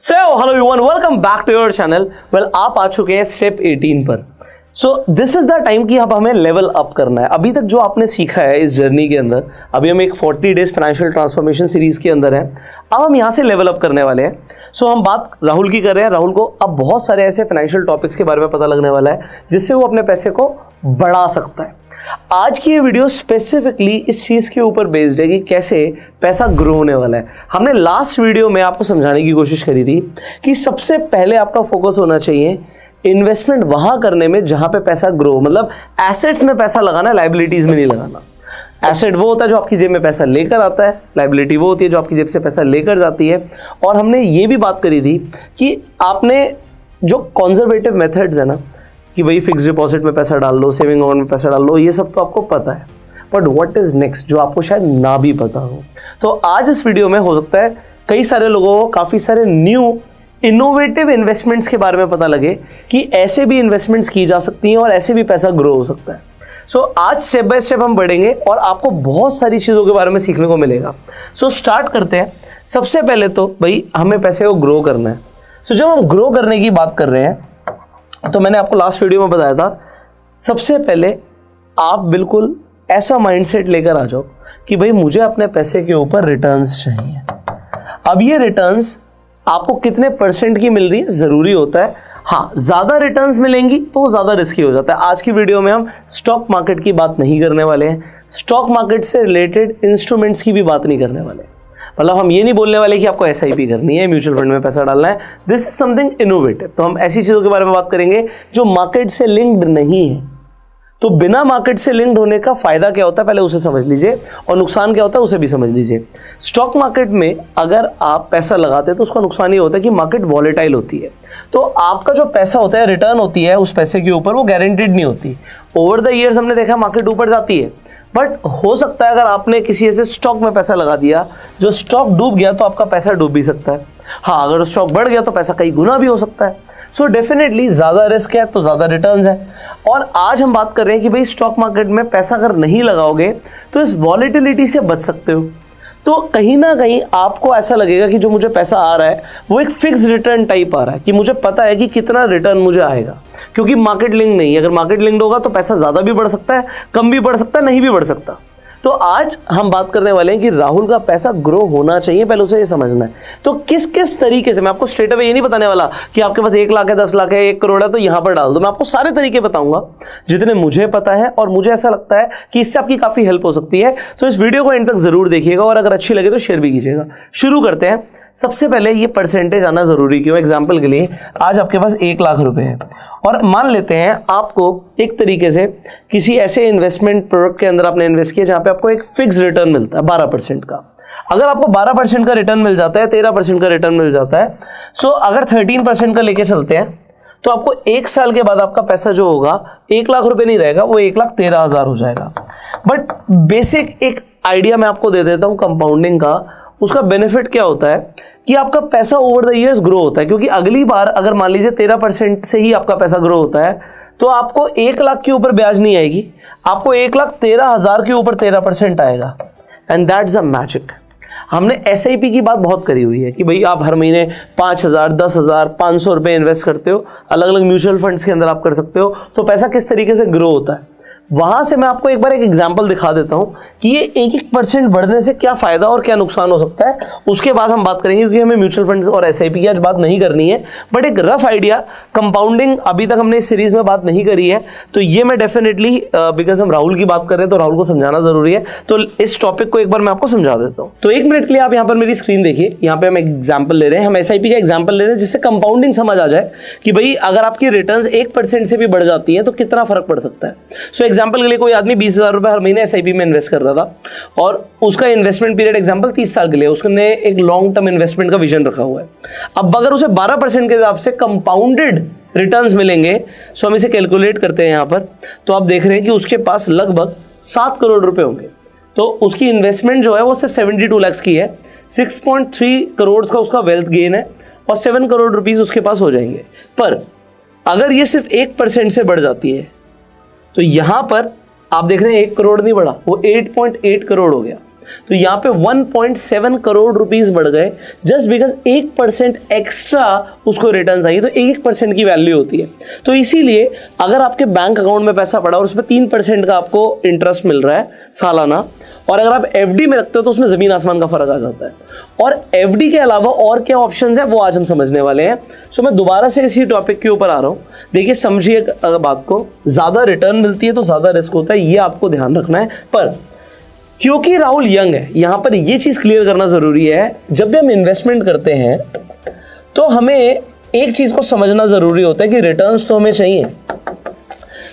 So hello everyone, welcome back to your channel. Well, आप आ चुके हैं स्टेप 18 पर। So this is the time कि अब हमें लेवल अप करना है। अभी तक जो आपने सीखा है इस जर्नी के अंदर, अभी हम एक 40 डेज फाइनेंशियल ट्रांसफॉर्मेशन सीरीज के अंदर हैं। अब हम यहाँ से लेवल अप करने वाले हैं। सो हम बात राहुल की कर रहे हैं। राहुल को अब बहुत सारे ऐसे फाइनेंशियल टॉपिक्स के बारे में पता लगने वाला है जिससे वो अपने पैसे को बढ़ा सकता है। आज की ये वीडियो स्पेसिफिकली इस चीज़ के ऊपर बेस्ड है कि कैसे पैसा ग्रो होने वाला है। हमने लास्ट वीडियो में आपको समझाने की कोशिश करी थी कि सबसे पहले आपका फोकस होना चाहिए इन्वेस्टमेंट वहां करने में जहां पे पैसा ग्रो, मतलब एसेट्स में पैसा लगाना, लाइबिलिटीज में नहीं लगाना। एसेट वो होता है जो आपकी जेब में पैसा लेकर आता है, लाइबिलिटी वो होती है जो आपकी जेब से पैसा लेकर जाती है। और हमने ये भी बात करी थी कि आपने जो कॉन्जर्वेटिव मेथड्स है ना, कि भाई फिक्स डिपॉजिट में पैसा डाल लो, सेविंग अकाउंट में पैसा डाल लो, ये सब तो आपको पता है, बट व्हाट इज नेक्स्ट जो आपको शायद ना भी पता हो। तो आज इस वीडियो में हो सकता है कई सारे लोगों को काफ़ी सारे न्यू इनोवेटिव इन्वेस्टमेंट्स के बारे में पता लगे कि ऐसे भी इन्वेस्टमेंट्स की जा सकती हैं और ऐसे भी पैसा ग्रो हो सकता है। सो आज स्टेप बाय स्टेप हम बढ़ेंगे और आपको बहुत सारी चीज़ों के बारे में सीखने को मिलेगा। सो स्टार्ट करते हैं। सबसे पहले तो भाई हमें पैसे को ग्रो करना है। सो जब हम ग्रो करने की बात कर रहे हैं तो मैंने आपको लास्ट वीडियो में बताया था, सबसे पहले आप बिल्कुल ऐसा माइंडसेट लेकर आ जाओ कि भाई मुझे अपने पैसे के ऊपर रिटर्न्स चाहिए। अब ये रिटर्न्स आपको कितने परसेंट की मिल रही है ज़रूरी होता है। हाँ, ज़्यादा रिटर्न्स मिलेंगी तो वो ज़्यादा रिस्की हो जाता है। आज की वीडियो में हम स्टॉक मार्केट की बात नहीं करने वाले हैं, स्टॉक मार्केट से रिलेटेड इंस्ट्रूमेंट्स की भी बात नहीं करने वाले। मतलब हम ये नहीं बोलने वाले कि आपको SIP करनी है, म्यूचुअल फंड में पैसा डालना है। This is something innovative. तो हम ऐसी चीज़ों के बारे में बात करेंगे जो मार्केट से लिंक्ड नहीं है। तो बिना मार्केट से लिंक्ड होने का फायदा क्या होता है पहले उसे समझ लीजिए, और नुकसान क्या होता है उसे भी समझ लीजिए। स्टॉक मार्केट में अगर आप पैसा लगाते हैं तो उसका नुकसान ये होता है कि मार्केट वॉलेटाइल होती है। तो आपका जो पैसा होता है, रिटर्न होती है उस पैसे के ऊपर, वो गारंटीड नहीं होती। ओवर द ईयर्स हमने देखा मार्केट ऊपर जाती है, बट हो सकता है अगर आपने किसी ऐसे स्टॉक में पैसा लगा दिया जो स्टॉक डूब गया तो आपका पैसा डूब भी सकता है। हाँ, अगर स्टॉक बढ़ गया तो पैसा कई गुना भी हो सकता है। सो डेफिनेटली ज़्यादा रिस्क है तो ज़्यादा रिटर्न्स है। और आज हम बात कर रहे हैं कि भाई स्टॉक मार्केट में पैसा अगर नहीं लगाओगे तो इस वॉलेटिलिटी से बच सकते हो। तो कहीं ना कहीं आपको ऐसा लगेगा कि जो मुझे पैसा आ रहा है वो एक फिक्स रिटर्न टाइप आ रहा है, कि मुझे पता है कि कितना रिटर्न मुझे आएगा, क्योंकि मार्केट लिंक नहीं है। अगर मार्केट लिंक्ड होगा तो पैसा ज़्यादा भी बढ़ सकता है, कम भी बढ़ सकता है, नहीं भी बढ़ सकता। तो आज हम बात करने वाले हैं कि राहुल का पैसा ग्रो होना चाहिए, पहले उसे ये समझना है। तो किस किस तरीके से, मैं आपको स्ट्रेट अवे ये नहीं बताने वाला कि आपके पास 1 लाख है, 10 लाख है, 1 करोड़ है तो यहां पर डाल दो। मैं आपको सारे तरीके बताऊंगा जितने मुझे पता है और मुझे ऐसा लगता है कि इससे आपकी काफी हेल्प हो सकती है। तो इस वीडियो को एंड तक जरूर देखिएगा और अगर अच्छी लगे तो शेयर भी कीजिएगा। शुरू करते हैं। सबसे पहले ये परसेंटेज आना जरूरी क्यों? एग्जाम्पल के लिए आज आपके पास 1 लाख रुपए है और मान लेते हैं आपको एक तरीके से किसी ऐसे इन्वेस्टमेंट प्रोडक्ट के अंदर आपने इन्वेस्ट किया जहां पे आपको एक फिक्स रिटर्न मिलता है 12% का। अगर आपको 12% का रिटर्न मिल जाता है, 13% का रिटर्न मिल जाता है, सो अगर 13% का लेके चलते हैं तो आपको 1 साल के बाद आपका पैसा जो होगा 1 लाख रुपए नहीं रहेगा, वो 1,13,000 हो जाएगा। बट बेसिक एक आइडिया मैं आपको दे देता हूं कंपाउंडिंग का। उसका बेनिफिट क्या होता है कि आपका पैसा ओवर द इयर्स ग्रो होता है, क्योंकि अगली बार अगर मान लीजिए 13% से ही आपका पैसा ग्रो होता है तो आपको 1 लाख के ऊपर ब्याज नहीं आएगी, आपको 1,13,000 के ऊपर 13% आएगा। And that's a magic. हमने SIP की बात बहुत करी हुई है कि भाई आप हर महीने 5,000, 10,000, 500 रुपये इन्वेस्ट करते हो, अलग अलग म्यूचुअल फंड्स के अंदर आप कर सकते हो, तो पैसा किस तरीके से ग्रो होता है। वहां से मैं आपको एक बार एक एग्जांपल दिखा देता हूं कि ये 1% बढ़ने से क्या फायदा और क्या नुकसान हो सकता है। उसके बाद हम बात करेंगे, क्योंकि हमें म्यूचुअल फंड्स और SIP की आज बात नहीं करनी है, बट एक रफ आइडिया। कंपाउंडिंग अभी तक हमने इस सीरीज में बात नहीं करी है, तो ये मैं डेफिनेटली बिकॉज हम राहुल की बात कर रहे हैं तो राहुल को समझाना जरूरी है, तो इस टॉपिक को एक बार मैं आपको समझा देता हूँ। तो 1 मिनट के लिए आप यहाँ पर मेरी स्क्रीन देखिए। यहाँ पे हम एग्जाम्पल ले रहे हैं, हम SIP का एग्जाम्पल ले रहे हैं जिससे कंपाउंडिंग समझ आ जाए कि भाई अगर आपकी रिटर्न 1% से भी बढ़ जाती है तो कितना फर्क पड़ सकता है। सो एग्जाम्पल के लिए कोई आदमी 20,000 रुपए हर महीने SIP में इन्वेस्ट करता था और उसका इन्वेस्टमेंट पीरियड एग्जांपल 30 साल के लिए, उसने एक लॉन्ग टर्म इन्वेस्टमेंट का विजन रखा हुआ है। अब अगर उसे 12% के हिसाब से कंपाउंडेड रिटर्न्स मिलेंगे, सो हम इसे कैलकुलेट करते हैं यहाँ पर, तो आप देख रहे हैं कि उसके पास लगभग 7 करोड़ रुपए होंगे। तो उसकी इन्वेस्टमेंट जो है वो सिर्फ 72 लाख की है, 6.3 करोड़ का उसका वेल्थ गेन है और 7 करोड़ रुपीज उसके पास हो जाएंगे। पर अगर ये सिर्फ 1% से बढ़ जाती है तो यहां पर आप देख रहे हैं 1 करोड़ नहीं बढ़ा, वो 8.8 करोड़ हो गया। तो यहाँ पे 1.7 करोड़ रुपीस बढ़ गए जस्ट बिकॉज 1% एक्स्ट्रा उसको रिटर्न आई, तो 1% की वैल्यू होती है। तो इसीलिए अगर आपके बैंक अकाउंट में पैसा पड़ा और उसमें 3% का आपको इंटरेस्ट मिल रहा है सालाना, और अगर आप एफडी में रखते हो तो उसमें जमीन आसमान का फर्क आ जाता है। और एफडी के अलावा और क्या ऑप्शंस है वो आज हम समझने वाले हैं। सो मैं दोबारा से इसी टॉपिक के ऊपर आ रहा हूं। देखिए समझिए बात को, ज्यादा रिटर्न मिलती है तो ज्यादा रिस्क होता है, ये आपको ध्यान रखना है। पर क्योंकि राहुल यंग है, यहां पर ये चीज क्लियर करना जरूरी है, जब भी हम इन्वेस्टमेंट करते हैं तो हमें एक चीज को समझना जरूरी होता है कि रिटर्न्स तो हमें चाहिए,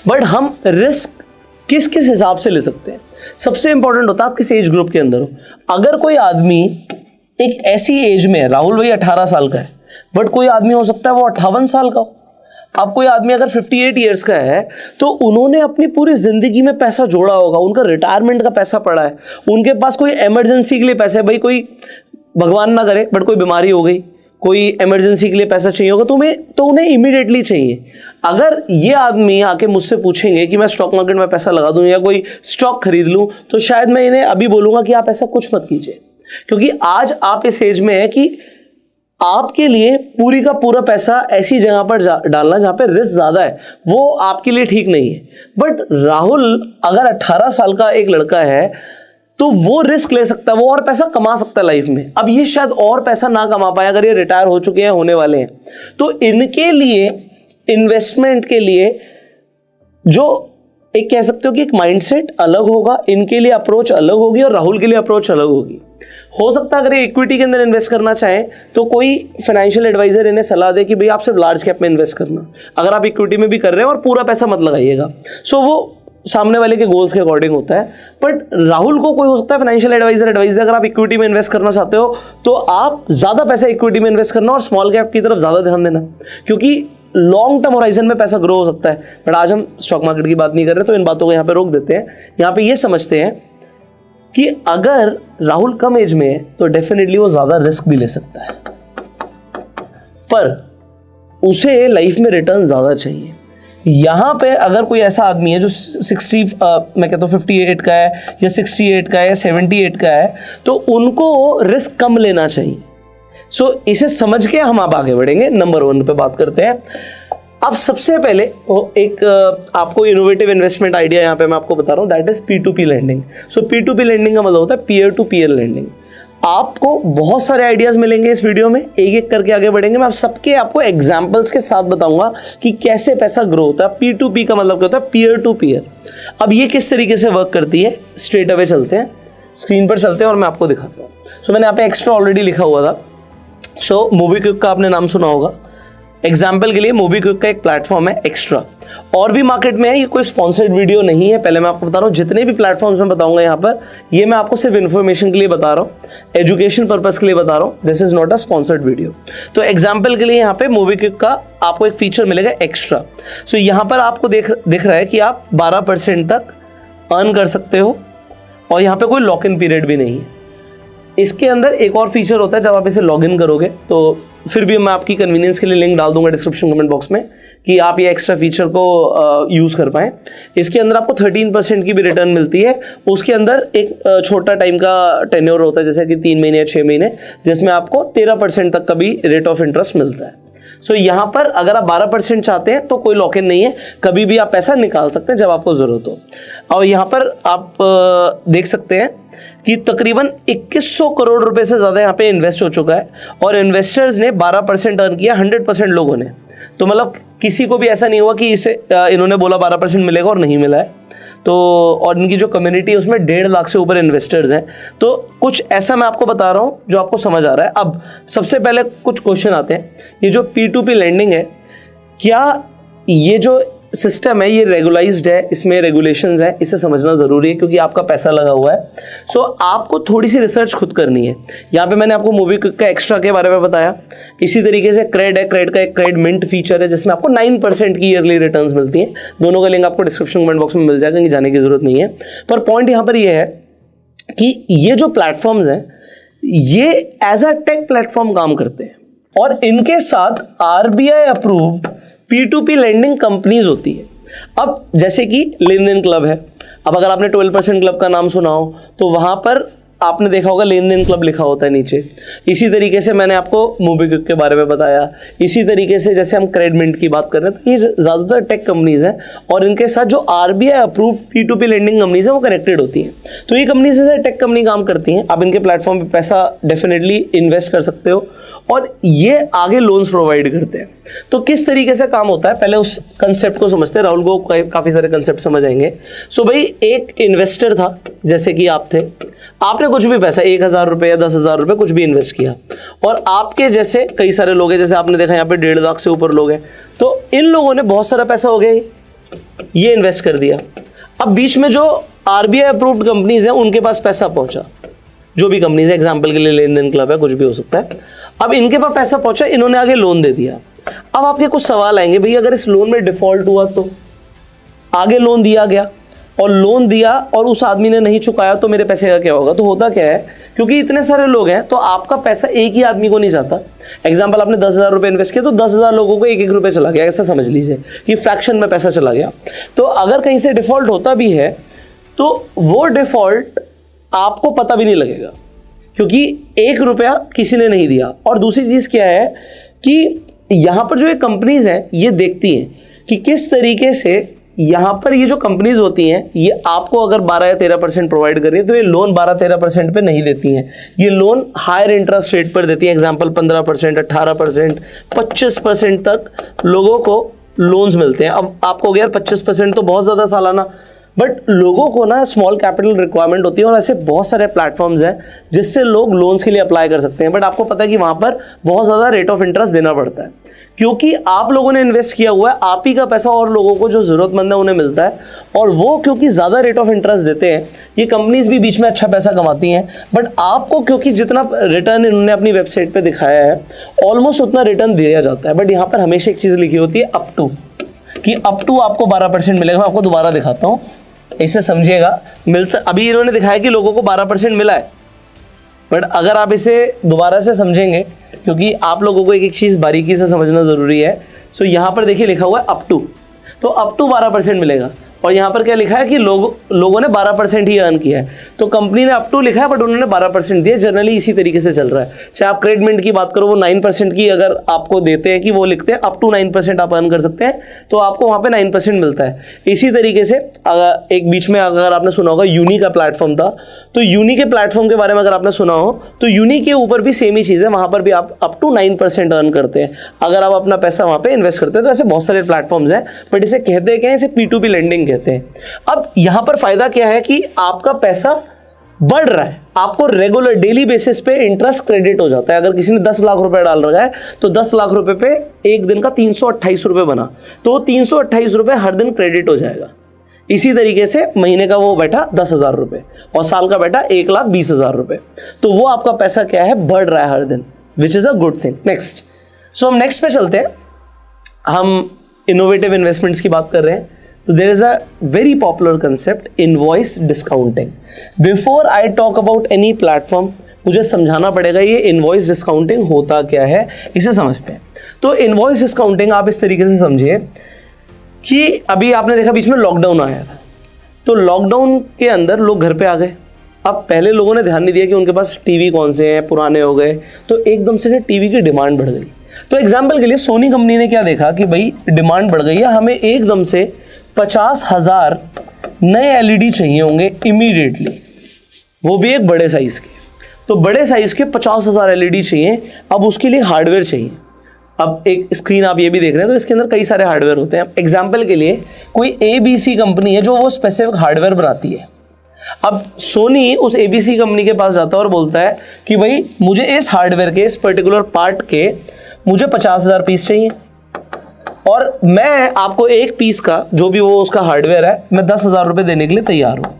बट हम रिस्क किस किस हिसाब से ले सकते हैं। सबसे इंपॉर्टेंट होता है आप किस एज ग्रुप के अंदर हो। अगर कोई आदमी एक ऐसी एज में है, राहुल भाई 18 साल का है, बट कोई आदमी हो सकता है वो 58 साल का हो। अब कोई आदमी अगर 58 ईयर्स का है तो उन्होंने अपनी पूरी जिंदगी में पैसा जोड़ा होगा, उनका रिटायरमेंट का पैसा पड़ा है, उनके पास कोई इमरजेंसी के लिए पैसा है। भाई कोई भगवान ना करे बट कोई बीमारी हो गई, कोई इमरजेंसी के लिए पैसा चाहिए होगा तो उन्हें इमीडिएटली चाहिए। अगर ये आदमी आके मुझसे पूछेंगे कि मैं स्टॉक मार्केट में पैसा लगा दूं या कोई स्टॉक खरीद लूं, तो शायद मैं इन्हें अभी बोलूंगा कि आप ऐसा कुछ मत कीजिए, क्योंकि आज आप इस एज में है कि आपके लिए पूरी का पूरा पैसा ऐसी जगह पर डालना जहां पे रिस्क ज्यादा है वो आपके लिए ठीक नहीं है। बट राहुल अगर 18 साल का एक लड़का है तो वो रिस्क ले सकता है, वो और पैसा कमा सकता है लाइफ में। अब ये शायद और पैसा ना कमा पाए अगर ये रिटायर हो चुके हैं, होने वाले हैं, तो इनके लिए इन्वेस्टमेंट के लिए जो एक कह सकते हो कि एक माइंडसेट अलग होगा, इनके लिए अप्रोच अलग होगी और राहुल के लिए अप्रोच अलग होगी। हो सकता है अगर ये इक्विटी के अंदर इन्वेस्ट करना चाहें तो कोई फाइनेंशियल एडवाइजर इन्हें सलाह दे कि भाई आप सिर्फ लार्ज कैप में इन्वेस्ट करना, अगर आप इक्विटी में भी कर रहे हैं और पूरा पैसा मत लगाइएगा। सो वो सामने वाले के गोल्स के अकॉर्डिंग होता है। बट राहुल को कोई हो सकता है फाइनेंशियल एडवाइजर अगर आप इक्विटी में इन्वेस्ट करना चाहते हो तो आप ज्यादा पैसा इक्विटी में इन्वेस्ट करना और स्मॉल कैप की तरफ ज्यादा ध्यान देना, क्योंकि लॉन्ग टर्म होराइजन में पैसा ग्रो हो सकता है। बट आज हम स्टॉक मार्केट की बात नहीं कर रहे, तो इन बातों को यहाँ पे रोक देते हैं। यहाँ पे ये समझते हैं कि अगर राहुल कम एज में है तो डेफिनेटली वो ज्यादा रिस्क भी ले सकता है, पर उसे लाइफ में रिटर्न ज्यादा चाहिए। यहां पे अगर कोई ऐसा आदमी है जो 60 मैं कहता हूं 58 का है या 68 का है या 78 का है, तो उनको रिस्क कम लेना चाहिए। सो इसे समझ के हम आप आगे बढ़ेंगे। नंबर 1 पे बात करते हैं। अब सबसे पहले एक आपको इनोवेटिव इन्वेस्टमेंट आइडिया यहाँ पे मैं आपको बता रहा हूँ, that is P2P lending. So P2P lending का मतलब होता है पीयर टू पीयर लेंडिंग। आपको बहुत सारे आइडियाज मिलेंगे इस वीडियो में, एक एक करके आगे बढ़ेंगे। मैं सबके आपको एग्जांपल्स के साथ बताऊंगा कि कैसे पैसा ग्रो होता है। P2P का मतलब क्या होता है, पीयर टू पीयर। अब ये किस तरीके से वर्क करती है, स्ट्रेट अवे चलते हैं, स्क्रीन पर चलते हैं और मैं आपको दिखाता हूँ। सो मैंने यहाँ पे एक्स्ट्रा ऑलरेडी लिखा हुआ था। सो मोबीक्विक का आपने नाम सुना होगा। एग्जाम्पल के लिए मोबीक्विक का एक प्लेटफॉर्म है एक्स्ट्रा, और भी मार्केट में है। ये कोई स्पॉन्सर्ड वीडियो नहीं है, पहले मैं आपको बता रहा हूँ। जितने भी प्लेटफॉर्म्स में बताऊंगा यहाँ पर, ये मैं आपको सिर्फ इन्फॉर्मेशन के लिए बता रहा हूँ, एजुकेशन पर्पस के लिए बता रहा हूँ। This is not a sponsored video. तो एग्जाम्पल के लिए यहाँ पे मोबीक्विक का आपको एक फीचर मिलेगा एक्स्ट्रा। सो यहाँ पर आपको दिख रहा है कि आप 12% तक अर्न कर सकते हो, और यहाँ पे कोई लॉक इन पीरियड भी नहीं है। इसके अंदर एक और फीचर होता है, जब आप इसे लॉग इन करोगे तो फिर भी मैं आपकी कन्वीनियंस के लिए लिंक डाल दूंगा डिस्क्रिप्शन कमेंट बॉक्स में कि आप ये एक्स्ट्रा फीचर को यूज़ कर पाएँ। इसके अंदर आपको 13% की भी रिटर्न मिलती है। उसके अंदर एक छोटा टाइम का टेन्योर होता है, जैसे कि 3 महीने या 6 महीने, जिसमें आपको 13% तक का भी रेट ऑफ इंटरेस्ट मिलता है। सो यहाँ पर अगर आप 12% चाहते हैं तो कोई लॉक इन नहीं है, कभी भी आप पैसा निकाल सकते हैं जब आपको ज़रूरत हो। और यहाँ पर आप देख सकते हैं कि तकरीबन 2100 करोड़ रुपए से ज़्यादा यहाँ पे इन्वेस्ट हो चुका है, और इन्वेस्टर्स ने 12% अर्न किया, 100% लोगों ने। तो मतलब किसी को भी ऐसा नहीं हुआ कि इसे इन्होंने बोला 12% मिलेगा और नहीं मिला है। तो और इनकी जो कम्युनिटी है उसमें 1.5 लाख से ऊपर इन्वेस्टर्स हैं। तो कुछ ऐसा मैं आपको बता रहा हूँ जो आपको समझ आ रहा है। अब सबसे पहले कुछ क्वेश्चन आते हैं। ये जो P2P लेंडिंग है, क्या ये जो सिस्टम है ये रेगुलाइज्ड है, इसमें रेगुलेशंस है, इसे समझना जरूरी है क्योंकि आपका पैसा लगा हुआ है। सो आपको थोड़ी सी रिसर्च खुद करनी है। यहाँ पे मैंने आपको मोबीक्विक का एक्स्ट्रा के बारे में बताया। इसी तरीके से क्रेड है, क्रेड का एक क्रेड मिंट फीचर है जिसमें आपको 9% की ईयरली रिटर्न्स मिलती हैं। दोनों का लिंक आपको डिस्क्रिप्शन कमेंट बॉक्स में मिल जाएगा, कहीं जाने की जरूरत नहीं है। पर पॉइंट यहाँ पर यह है कि ये जो प्लेटफॉर्म्स हैं ये एज अ टेक प्लेटफॉर्म काम करते हैं, और इनके साथ RBI approved P2P lending companies होती है। अब जैसे कि लेन देन क्लब है। अब अगर आपने 12% क्लब का नाम सुना हो तो वहां पर आपने देखा होगा लेन देन क्लब लिखा होता है नीचे। इसी तरीके से मैंने आपको मोबीक्विक के बारे में बताया। इसी तरीके से जैसे हम क्रेडिट की बात कर रहे हैं, तो ये ज़्यादातर टेक कंपनीज हैं और इनके साथ जो RBI approved P2P lending companies हैं वो कनेक्टेड होती हैं। तो ये कंपनीज जैसे टेक कंपनी काम करती हैं, आप इनके प्लेटफॉर्म पे पैसा डेफिनेटली इन्वेस्ट कर सकते हो और ये आगे लोन्स प्रोवाइड करते हैं। तो किस तरीके से काम होता है, पहले उस कंसेप्ट को समझते हैं। राहुल को काफ़ी सारे कंसेप्ट समझ आएंगे। सो भाई, एक इन्वेस्टर था जैसे कि आप थे, आपने कुछ भी पैसा 1,000 रुपये या 10,000 रुपये कुछ भी इन्वेस्ट किया और आपके जैसे कई सारे लोग हैं, जैसे आपने देखा यहाँ पे 1.5 लाख से ऊपर लोग हैं, तो इन लोगों ने बहुत सारा पैसा हो गया ये इन्वेस्ट कर दिया। अब बीच में जो RBI अप्रूव्ड कंपनीज हैं उनके पास पैसा पहुंचा, जो भी कंपनीज है, एग्जाम्पल के लिए लेन देन क्लब है, कुछ भी हो सकता है। अब इनके पास पैसा पहुंचा, इन्होंने आगे लोन दे दिया। अब आपके कुछ सवाल आएंगे, भाई अगर इस लोन में डिफॉल्ट हुआ तो आगे लोन दिया गया और लोन दिया और उस आदमी ने नहीं चुकाया तो मेरे पैसे का क्या होगा? तो होता क्या है, क्योंकि इतने सारे लोग हैं तो आपका पैसा एक ही आदमी को नहीं जाता। एग्जाम्पल, आपने 10,000 रुपये इन्वेस्ट किया तो 10,000 लोगों को 1-1 रुपये चला गया, ऐसा समझ लीजिए कि फ्रैक्शन में पैसा चला गया। तो अगर कहीं से डिफॉल्ट होता भी है तो वो डिफॉल्ट आपको पता भी नहीं लगेगा, क्योंकि 1 रुपया किसी ने नहीं दिया। और दूसरी चीज़ क्या है कि यहाँ पर जो ये कंपनीज हैं ये देखती हैं कि किस तरीके से यहाँ पर ये जो कंपनीज होती हैं ये आपको अगर 12 या 13% प्रोवाइड कर रही है तो ये लोन 12-13% पे नहीं देती हैं, ये लोन हायर इंटरेस्ट रेट पर देती हैं। एग्जांपल 15%, 18%, 25% तक लोगों को लोन्स मिलते हैं। अब आपको हो गया 25% तो बहुत ज़्यादा सालाना, बट लोगों को ना स्मॉल कैपिटल रिक्वायरमेंट होती है और ऐसे बहुत सारे प्लेटफॉर्म्स हैं जिससे लोग लोन्स के लिए अप्लाई कर सकते हैं। बट आपको पता है कि वहाँ पर बहुत ज़्यादा रेट ऑफ इंटरेस्ट देना पड़ता है, क्योंकि आप लोगों ने इन्वेस्ट किया हुआ है, आप ही का पैसा और लोगों को जो ज़रूरतमंद है उन्हें मिलता है। और वो क्योंकि ज़्यादा रेट ऑफ इंटरेस्ट देते हैं, ये कंपनीज भी बीच में अच्छा पैसा कमाती हैं, बट आपको क्योंकि जितना रिटर्न इन्होंने अपनी वेबसाइट पे दिखाया है ऑलमोस्ट उतना रिटर्न दिया जाता है। बट यहाँ पर हमेशा एक चीज़ लिखी होती है अप टू, कि अप टू आपको 12% मिलेगा। मैं आपको दोबारा दिखाता हूँ, इसे समझिएगा। मिलता, अभी इन्होंने दिखाया कि लोगों को 12% मिला है, बट अगर आप इसे दोबारा से समझेंगे, क्योंकि आप लोगों को एक एक चीज़ बारीकी से समझना ज़रूरी है। सो यहाँ पर देखिए लिखा हुआ है अप टू, तो अप टू 12% मिलेगा। और यहाँ पर क्या लिखा है कि लोगों ने 12% ही अर्न किया है। तो कंपनी ने अप टू लिखा है बट उन्होंने 12% दिया। जनरली इसी तरीके से चल रहा है। चाहे आप क्रेडिट की बात करो, वो 9% की अगर आपको देते हैं कि वो लिखते हैं अप टू 9% आप अर्न कर सकते हैं, तो आपको वहाँ पे 9% मिलता है। इसी तरीके से अगर एक बीच में अगर आपने सुना होगा यूनी का प्लेटफॉर्म था, तो यूनी के प्लेटफॉर्म के बारे में अगर आपने सुना हो तो यूनी के ऊपर भी सेम ही चीज़ है, वहाँ पर भी आप अप टू 9% अर्न करते हैं अगर आप अपना पैसा वहाँ पे इन्वेस्ट करते हैं। तो ऐसे बहुत सारे प्लेटफॉर्म्स हैं, बट इसे कहते हैं क्या है, इसे P2P लेंडिंग कहते हैं। अब यहाँ पर फायदा क्या है कि आपका पैसा बढ़ रहा है, आपको रेगुलर डेली बेसिस पे इंटरेस्ट क्रेडिट हो जाता है। अगर किसी ने 10 लाख रुपए डाल रखा है तो 10 लाख रुपए पे एक दिन का 328 रुपये बना, तो 328 रुपये हर दिन क्रेडिट हो जाएगा। इसी तरीके से महीने का वो बैठा 10,000 रुपये और साल का बैठा 1,20,000 रुपये। तो वो आपका पैसा क्या है, बढ़ रहा है हर दिन, which is a good thing. Next, so हम नेक्स्ट पे चलते हैं। हम इनोवेटिव इन्वेस्टमेंट्स की बात कर रहे हैं, तो there is a very popular concept, invoice discounting. Before I talk about any platform, मुझे समझाना पड़ेगा ये invoice discounting होता क्या है, इसे समझते हैं। तो invoice discounting आप इस तरीके से समझिए कि अभी आपने देखा बीच में लॉकडाउन आया था, तो लॉकडाउन के अंदर लोग घर पे आ गए। अब पहले लोगों ने ध्यान नहीं दिया कि उनके पास टीवी कौन से हैं, पुराने हो गए, तो एकदम से टीवी की डिमांड बढ़ गई। तो एग्जाम्पल के लिए सोनी कंपनी ने क्या देखा कि भाई डिमांड बढ़ गई है, हमें एकदम से 50,000 नए LED चाहिए होंगे इमीडिएटली, वो भी एक बड़े साइज के। तो बड़े साइज के 50,000 LED चाहिए। अब उसके लिए हार्डवेयर चाहिए। अब एक स्क्रीन आप ये भी देख रहे हैं, तो इसके अंदर कई सारे हार्डवेयर होते हैं। एग्जाम्पल के लिए कोई ABC कंपनी है जो वो स्पेसिफिक हार्डवेयर बनाती है। अब सोनी उस ABC कंपनी के पास जाता है और बोलता है कि भाई मुझे इस हार्डवेयर के, इस पर्टिकुलर पार्ट के मुझे 50,000 पीस चाहिए और मैं आपको एक पीस का जो भी वो उसका हार्डवेयर है, मैं 10,000 रुपये देने के लिए तैयार हूँ।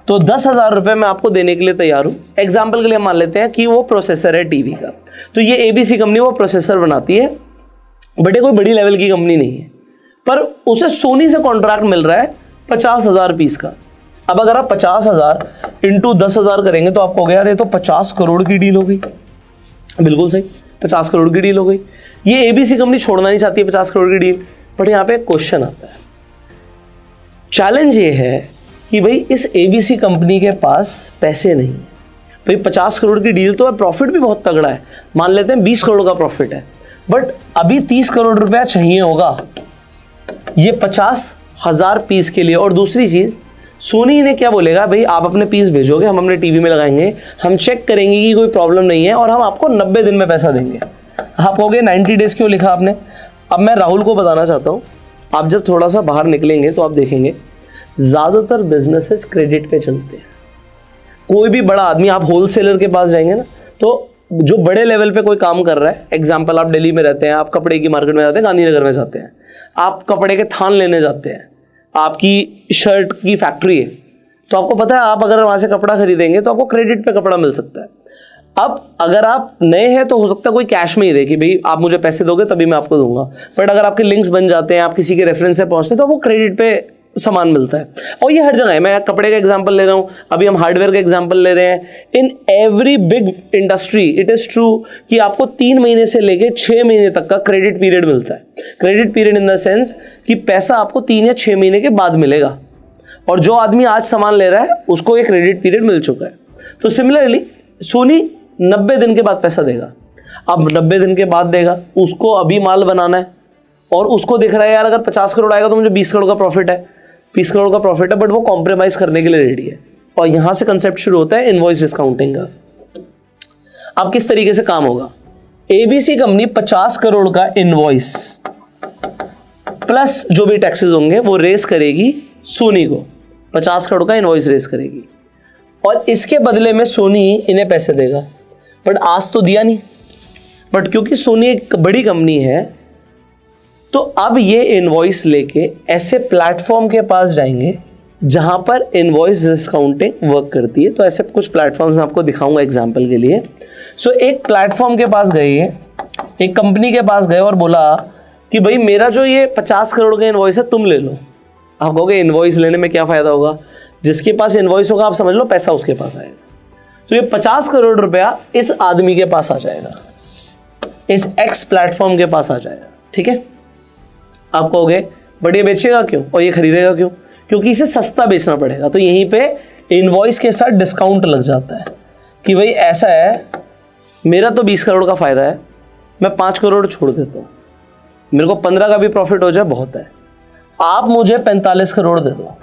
तो 10,000 रुपये मैं आपको देने के लिए तैयार हूँ। एग्जाम्पल के लिए मान लेते हैं कि वो प्रोसेसर है टीवी का, तो ये ABC कंपनी वो प्रोसेसर बनाती है, बट ये कोई बड़ी लेवल की कंपनी नहीं है, पर उसे सोनी से कॉन्ट्रैक्ट मिल रहा है 50,000 पीस का। अब अगर आप 50,000 इंटू 10,000 करेंगे तो आपको हो गया, अरे तो 50 करोड़ की डील हो गई। बिल्कुल सही, 50 करोड़ की डील हो गई। ये ABC कंपनी छोड़ना नहीं चाहती है 50 करोड़ की डील, बट यहाँ पे क्वेश्चन आता है। चैलेंज ये है कि भाई इस ABC कंपनी के पास पैसे नहीं है। भाई 50 करोड़ की डील तो है, प्रॉफिट भी बहुत तगड़ा है, मान लेते हैं 20 करोड़ का प्रॉफिट है, बट अभी 30 करोड़ रुपया चाहिए होगा ये 50,000 पीस के लिए। और दूसरी चीज़, सोनी ने क्या बोलेगा, भाई आप अपने पीस भेजोगे, हम अपने टीवी में लगाएंगे, हम चेक करेंगे कि कोई प्रॉब्लम नहीं है और हम आपको 90 दिन में पैसा देंगे। आप कहोगे 90 डेज क्यों लिखा आपने? अब मैं राहुल को बताना चाहता हूँ, आप जब थोड़ा सा बाहर निकलेंगे तो आप देखेंगे ज़्यादातर बिजनेसेस क्रेडिट पे चलते हैं। कोई भी बड़ा आदमी, आप होलसेलर के पास जाएंगे ना, तो जो बड़े लेवल पे कोई काम कर रहा है, एग्जाम्पल आप दिल्ली में रहते हैं, आप कपड़े की मार्केट में जाते हैं, गांधीनगर में जाते हैं, आप कपड़े के थान लेने जाते हैं, आपकी शर्ट की फैक्ट्री है, तो आपको पता है आप अगर वहाँ से कपड़ा खरीदेंगे तो आपको क्रेडिट पे कपड़ा मिल सकता है। अब अगर आप नए हैं तो हो सकता है कोई कैश में ही दे कि भाई आप मुझे पैसे दोगे तभी मैं आपको दूंगा, बट अगर आपके लिंक्स बन जाते हैं, आप किसी के रेफरेंस से पहुँचते हैं, तो आपको क्रेडिट पे सामान मिलता है। और ये हर जगह है, मैं कपड़े का एग्जांपल ले रहा हूँ, अभी हम हार्डवेयर का एग्जांपल ले रहे हैं। In every big industry it is true कि आपको 3 महीने से लेके 6 महीने तक का क्रेडिट पीरियड मिलता है। Credit period in the sense कि पैसा आपको 3 या 6 महीने के बाद मिलेगा, और जो आदमी आज सामान ले रहा है उसको एक क्रेडिट पीरियड मिल चुका है। तो सिमिलरली सोनी 90 दिन के बाद पैसा देगा। अब 90 दिन के बाद देगा, उसको अभी माल बनाना है और उसको दिख रहा है यार अगर 50 करोड़ आएगा तो मुझे 20 करोड़ का प्रॉफिट है, 20 करोड़ का प्रॉफिट है, बट वो कॉम्प्रोमाइज करने के लिए रेडी है। और यहां से कंसेप्ट शुरू होता है इनवॉइस डिस्काउंटिंग का। अब किस तरीके से काम होगा, एबीसी कंपनी 50 करोड़ का इनवॉइस प्लस जो भी टैक्सेस होंगे वो रेस करेगी सोनी को, 50 करोड़ का इनवॉइस रेस करेगी, और इसके बदले में सोनी इन्हें पैसे देगा। बट आज तो दिया नहीं, बट क्योंकि सोनी एक बड़ी कंपनी है तो अब ये इनवॉइस लेके ऐसे प्लेटफॉर्म के पास जाएंगे जहां पर इनवॉइस डिस्काउंटिंग वर्क करती है। तो ऐसे कुछ प्लेटफॉर्म्स मैं आपको दिखाऊंगा एग्जांपल के लिए। सो एक प्लेटफॉर्म के पास गए, एक कंपनी के पास गए और बोला कि भाई मेरा जो ये 50 करोड़ का इनवॉइस है तुम ले लो। आप कहोगे इनवॉइस लेने में क्या फ़ायदा होगा, जिसके पास इनवॉइस होगा आप समझ लो पैसा उसके पास आएगा। तो ये 50 करोड़ रुपया इस आदमी के पास आ जाएगा, इस एक्स प्लेटफॉर्म के पास आ जाएगा, ठीक है। आप कहोगे बट ये बेचेगा क्यों और ये खरीदेगा क्यों? क्योंकि इसे सस्ता बेचना पड़ेगा। तो यहीं पे इनवॉइस के साथ डिस्काउंट लग जाता है कि भाई ऐसा है, मेरा तो 20 करोड़ का फ़ायदा है, मैं 5 करोड़ छोड़ देता हूँ, मेरे को 15 का भी प्रॉफिट हो जाए बहुत है, आप मुझे 45 करोड़ दे दो,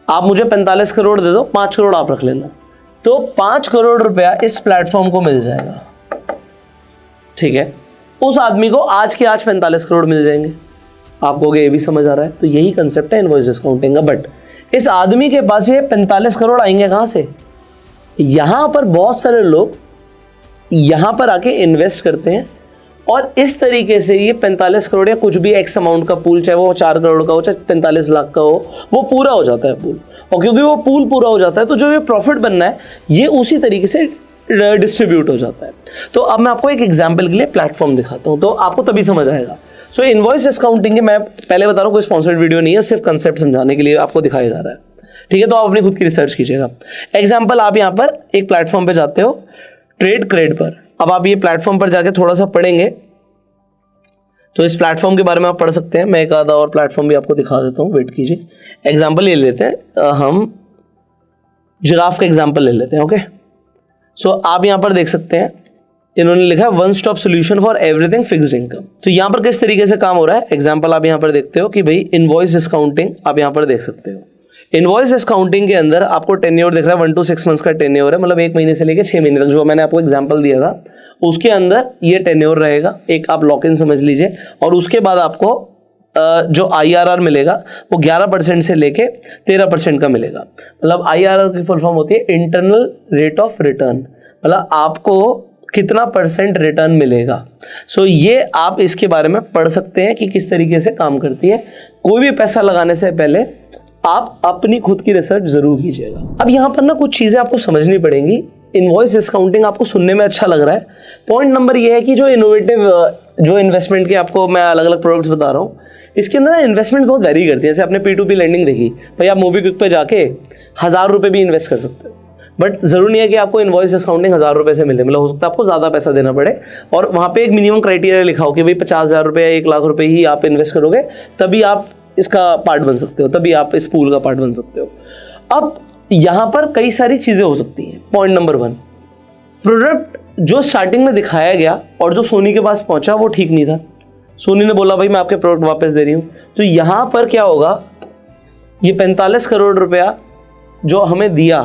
आप मुझे 45 करोड़ दे दो, 5 करोड़ आप रख लेना। तो 5 करोड़ रुपया इस प्लेटफॉर्म को मिल जाएगा, ठीक है। उस आदमी को आज के आज 45 करोड़ मिल जाएंगे। आप कहोगे ये भी समझ आ रहा है। तो यही कंसेप्ट है इनवॉइस डिस्काउंटिंग का। बट इस आदमी के पास ये 45 करोड़ आएंगे कहाँ से? यहाँ पर बहुत सारे लोग यहाँ पर आके इन्वेस्ट करते हैं और इस तरीके से ये 45 करोड़ या कुछ भी एक्स अमाउंट का पूल, चाहे वो 4 करोड़ का हो चाहे 45 लाख का हो, वो पूरा हो जाता है पूल। और क्योंकि वो पूल पूरा हो जाता है तो जो ये प्रॉफिट बनना है ये उसी तरीके से डिस्ट्रीब्यूट हो जाता है। तो अब मैं आपको एक एग्जांपल के लिए प्लेटफॉर्म दिखाता हूँ तो आपको तभी समझ आएगा। सो इनवॉइस डिस्काउंटिंग के मैं पहले बता रहा हूँ कोई स्पॉन्सर्ड वीडियो नहीं है, सिर्फ कंसेप्ट समझाने के लिए आपको दिखाया जा रहा है, ठीक है। तो आप अपनी खुद की रिसर्च कीजिएगा। एग्जाम्पल, आप यहाँ पर एक प्लेटफॉर्म पे जाते हो ट्रेड क्रेड पर। अब आप ये प्लेटफॉर्म पर जाके थोड़ा सा पढ़ेंगे तो इस प्लेटफॉर्म के बारे में आप पढ़ सकते हैं। मैं एक आधा और प्लेटफॉर्म भी आपको दिखा देता हूँ, वेट कीजिए। एग्जाम्पल ले लेते हैं, हम जिराफ का एग्जाम्पल ले लेते हैं, ओके। सो आप यहाँ पर देख सकते हैं इन्होंने लिखा है one stop solution for everything fixed income. तो यहाँ पर किस तरीके से काम हो रहा है, एग्जाम्पल आप यहाँ पर देखते हो कि भाई इनवॉइस डिस्काउंटिंग आप यहाँ पर देख सकते हो। इनवॉइस डिस्काउंटिंग के अंदर आपको टेन्योर दिख रहा है, 1 to 6 मंथ्स का टेन्योर है, मतलब 1 महीने से लेकर 6 महीने तक जो मैंने आपको एग्जाम्पल दिया था उसके अंदर ये टेन्योर रहेगा, एक आप लॉक इन समझ लीजिए। और उसके बाद आपको जो IRR मिलेगा वो 11% से लेके 13% का मिलेगा। मतलब IRR की फुल फॉर्म होती है इंटरनल रेट ऑफ रिटर्न, मतलब आपको कितना % रिटर्न मिलेगा। सो ये आप इसके बारे में पढ़ सकते हैं कि किस तरीके से काम करती है। कोई भी पैसा लगाने से पहले आप अपनी खुद की रिसर्च जरूर कीजिएगा। अब यहाँ पर ना कुछ चीज़ें आपको समझनी पड़ेंगी। इनवॉइस डिस्काउंटिंग आपको सुनने में अच्छा लग रहा है। पॉइंट नंबर ये है कि जो इनोवेटिव जो इन्वेस्टमेंट के आपको मैं अलग अलग प्रोडक्ट्स बता रहा हूँ इसके अंदर इन्वेस्टमेंट बहुत वेरी करती है। जैसे आपने P2P लैंडिंग देखी, भाई आप MobiKwik पे जाके 1000 रुपये भी इन्वेस्ट कर सकते हो, बट ज़रूरी नहीं है कि आपको इनवॉइस डिस्काउंटिंग 1000 रुपये से मिले। मतलब हो सकता है आपको ज़्यादा पैसा देना पड़े और वहाँ पे एक मिनिमम क्राइटेरिया लिखा हो कि भाई 50,000 रुपये या 1 लाख रुपये ही आप इन्वेस्ट करोगे तभी आप इसका पार्ट बन सकते हो, तभी आप इस पूल का पार्ट बन सकते हो। अब यहां पर कई सारी चीजें हो सकती हैं। पॉइंट नंबर 1, प्रोडक्ट जो स्टार्टिंग में दिखाया गया और जो सोनी के पास पहुंचा वो ठीक नहीं था। सोनी ने बोला भाई मैं आपके प्रोडक्ट वापस दे रही हूं, तो यहां पर क्या होगा, ये 45 करोड़ रुपया जो हमें दिया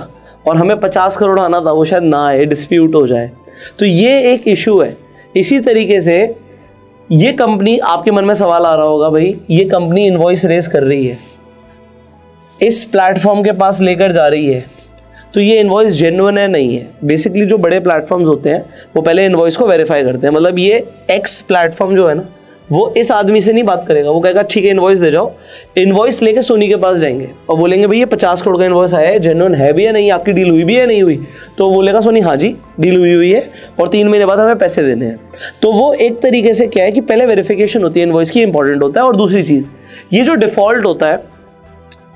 और हमें 50 करोड़ आना था वो शायद ना आए, डिस्प्यूट हो जाए, तो ये एक इशू है। इसी तरीके से ये कंपनी, आपके मन में सवाल आ रहा होगा भाई ये कंपनी इनवॉइस रेस कर रही है, इस प्लेटफॉर्म के पास लेकर जा रही है, तो ये इनवॉइस जेन्युइन है नहीं है। बेसिकली जो बड़े प्लेटफॉर्म्स होते हैं वो पहले इनवॉइस को वेरीफाई करते हैं। मतलब ये एक्स प्लेटफॉर्म जो है ना, वो इस आदमी से नहीं बात करेगा, वो कहेगा ठीक है इनवॉइस दे जाओ। इनवॉइस लेके सोनी के पास जाएंगे और बोलेंगे भाई ये 50 करोड़ का इनवॉइस आया है, जेन्युइन है भी या नहीं, आपकी डील हुई भी है नहीं हुई, तो बोलेगा सोनी हाँ जी डील हुई है और 3 महीने बाद हमें पैसे देने हैं। तो वो एक तरीके से क्या है कि पहले वेरिफिकेशन होती है इनवॉइस की, इंपॉर्टेंट होता है। और दूसरी चीज़, ये जो डिफॉल्ट होता है